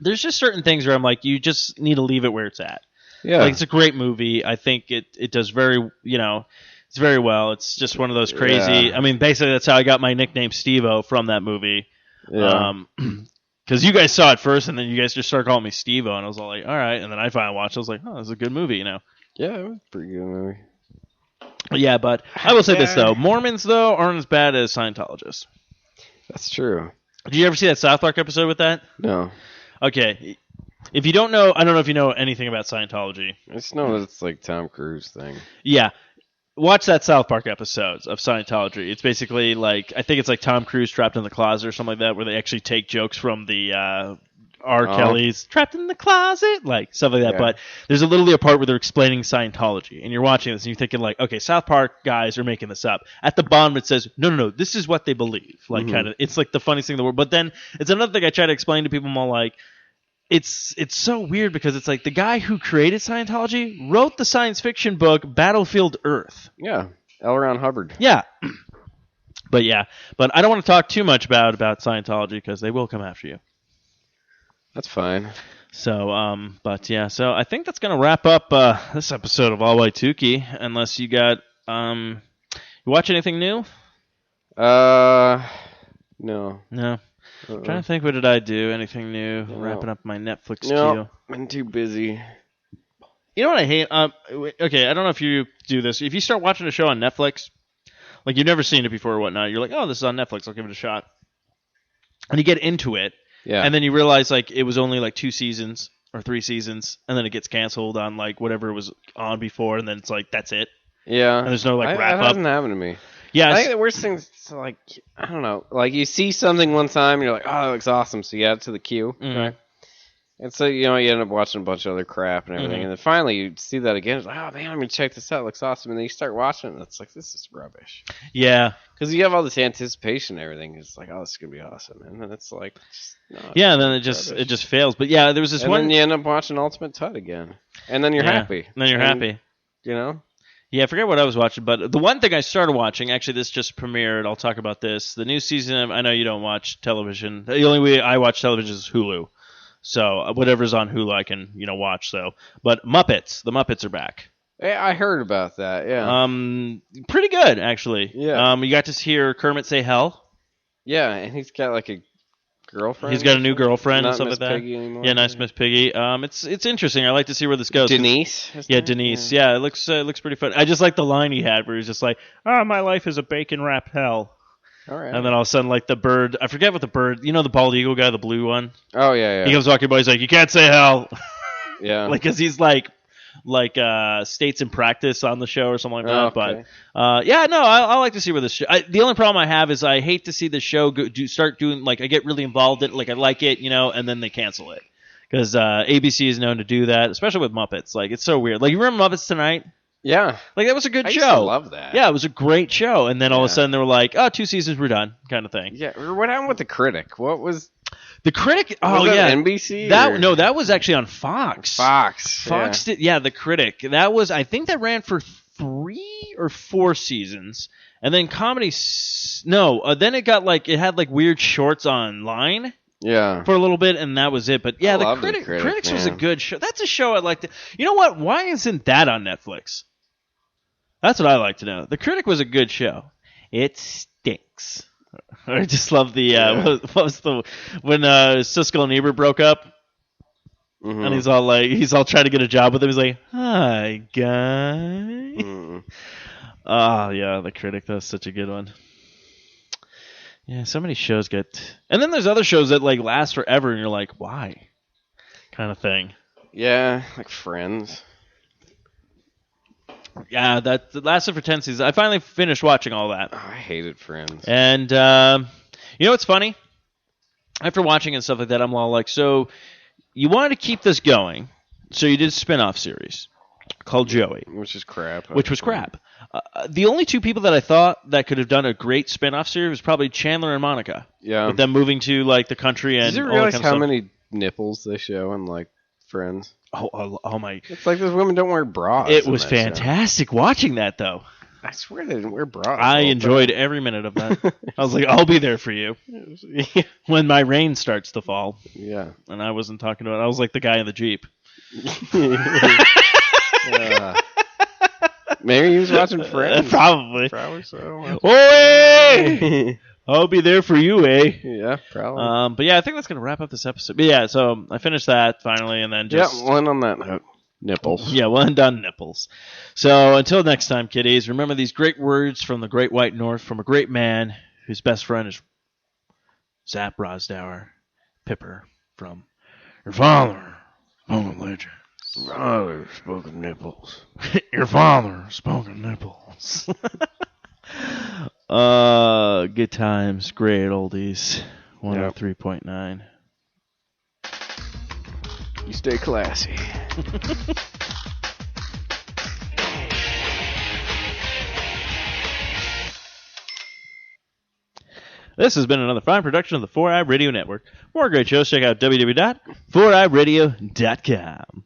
there's just certain things where I'm like, you just need to leave it where it's at. Yeah. Like, it's a great movie. I think it does very, it's very well. It's just one of those crazy. Yeah. I mean, basically that's how I got my nickname Steve-O from that movie. Yeah. Because you guys saw it first, and then you guys just started calling me Steve-O, and I was all like, all right. And then I finally watched it. I was like, oh, this is a good movie, Yeah, it was a pretty good movie. Yeah, but I will say this, though. Mormons, though, aren't as bad as Scientologists. That's true. Did you ever see that South Park episode with that? No. Okay. If you don't know, I don't know if you know anything about Scientology. I just know it's like Tom Cruise thing. Yeah. Watch that South Park episode of Scientology. It's basically like, I think it's like Tom Cruise trapped in the closet or something like that, where they actually take jokes from the R. Kelly's trapped in the closet, like stuff like that. Yeah. But there's literally a part where they're explaining Scientology, and you're watching this and you're thinking like, okay, South Park guys are making this up. At the bottom it says, no, this is what they believe. Like kind of, it's like the funniest thing in the world. But then it's another thing I try to explain to people. I'm all like, it's so weird because it's like the guy who created Scientology wrote the science fiction book Battlefield Earth. Yeah. L. Ron Hubbard. Yeah. But I don't want to talk too much about Scientology because they will come after you. That's fine. So, so I think that's going to wrap up this episode of All White-Tukee, unless you got, you watch anything new? No. No. I'm trying to think, what did I do? Anything new? No. Wrapping up my Netflix No, queue. I'm too busy. You know what I hate? Okay, I don't know if you do this. If you start watching a show on Netflix, like you've never seen it before or whatnot, you're like, oh, this is on Netflix, I'll give it a shot. And you get into it, Yeah. and then you realize like it was only like 2 seasons or 3 seasons, and then it gets canceled on like whatever was on before, and then it's like, that's it. Yeah. And there's no like wrap That up. hasn't happened to me. Yeah, I think the worst thing is like, I don't know, like you see something one time, you're like, oh, that looks awesome, so you add it to the queue, right? And so, you end up watching a bunch of other crap and everything, and then finally you see that again, it's like, oh man, I'm going to check this out, it looks awesome, and then you start watching it, and it's like, this is rubbish. Yeah. Because you have all this anticipation and everything, it's like, oh, this is going to be awesome, and then it's like, Yeah, and then it just fails. But yeah, there was this and one. then you end up watching Ultimate Tut again, and then you're happy. And then you're happy. You know? Yeah, I forget what I was watching, but the one thing I started watching, actually this just premiered, I'll talk about this. The new season of, I know you don't watch television. The only way I watch television is Hulu. So whatever's on Hulu I can, watch. So, but the Muppets are back. Yeah, I heard about that, yeah. Pretty good, actually. Yeah. You got to hear Kermit say hell. Yeah, and he's got like a girlfriend. He's got a new girlfriend and Not stuff Miss like that. Piggy anymore. Yeah, nice Miss Piggy. It's interesting. I like to see where this goes. Denise? Yeah, Denise. Yeah, it looks pretty fun. I just like the line he had where he's just like, "Oh, my life is a bacon-wrapped hell." All right. And then all of a sudden, like the bird, I forget what the bird, the bald eagle guy, the blue one. Oh, yeah. He comes walking by, he's like, "You can't say hell," Yeah. like because he's like states in practice on the show or something like that. Okay. But I like to see where this show. The only problem I have is I hate to see the show start doing like I get really involved in it, like I like it, and then they cancel it because ABC is known to do that, especially with Muppets. Like it's so weird. Like you remember Muppets Tonight? Yeah. Like that was a good I show. used to love that. Yeah, it was a great show, and then all of a Yeah. sudden they were like, "Oh, 2 seasons, we're done," kind of thing. Yeah. What happened with The Critic? What was... The Critic. Oh was that yeah, NBC? that was actually on Fox. Fox Did. Yeah, The Critic. That was. I think that ran for 3 or 4 seasons, and then comedy. Then it got like it had like weird shorts online Yeah. for a little bit, and that was it. But yeah, I The love The Critic. Critic, Critics was a man. good show. That's a show I'd like to. You know what? Why isn't that on Netflix? That's what I like to know. The Critic was a good show. It stinks. I just love the what was the when Siskel and Ebert broke up, Mhm. and he's all trying to get a job with him. He's like, "Hi guys." Mhm. Oh yeah, The Critic. That's such a good one. Yeah, so many shows and then there's other shows that like last forever, and you're like, why? Kind of thing. Yeah, like Friends. Yeah, that lasted for 10 seasons. I finally finished watching all that. Oh, I hated Friends. And what's funny? After watching and stuff like that, I'm all like, so you wanted to keep this going, so you did a spin-off series called Joey, Which is crap. which was crap. The only 2 people that I thought that could have done a great spin-off series was probably Chandler and Monica, Yeah. with them moving to like the country and Did you all that realize kind of how stuff. many nipples they show in like Friends. Oh my! It's like those women don't wear bras. It in was that show. fantastic watching that though. I swear they didn't wear bras. I enjoyed every minute of that. I was like, I'll be there for you when my rain starts to fall. Yeah. And I wasn't talking to it. I was like the guy in the Jeep. Maybe he was watching Friends. Probably. Probably so. Oh, I'll be there for you, eh? Yeah, probably. But yeah, I think that's gonna wrap up this episode. But yeah, so I finished that finally, and then just one on that note. Nipples. Yeah, one done nipples. So until next time, kiddies, remember these great words from the Great White North from a great man whose best friend is Zap Rosdower Pipper from Your Father Spoke of Legends. Father spoke of nipples. Your father spoke of nipples. Good times, great oldies. 103.9. You stay classy. This has been another fine production of the 4i Radio Network. For more great shows, check out www.4iradio.com.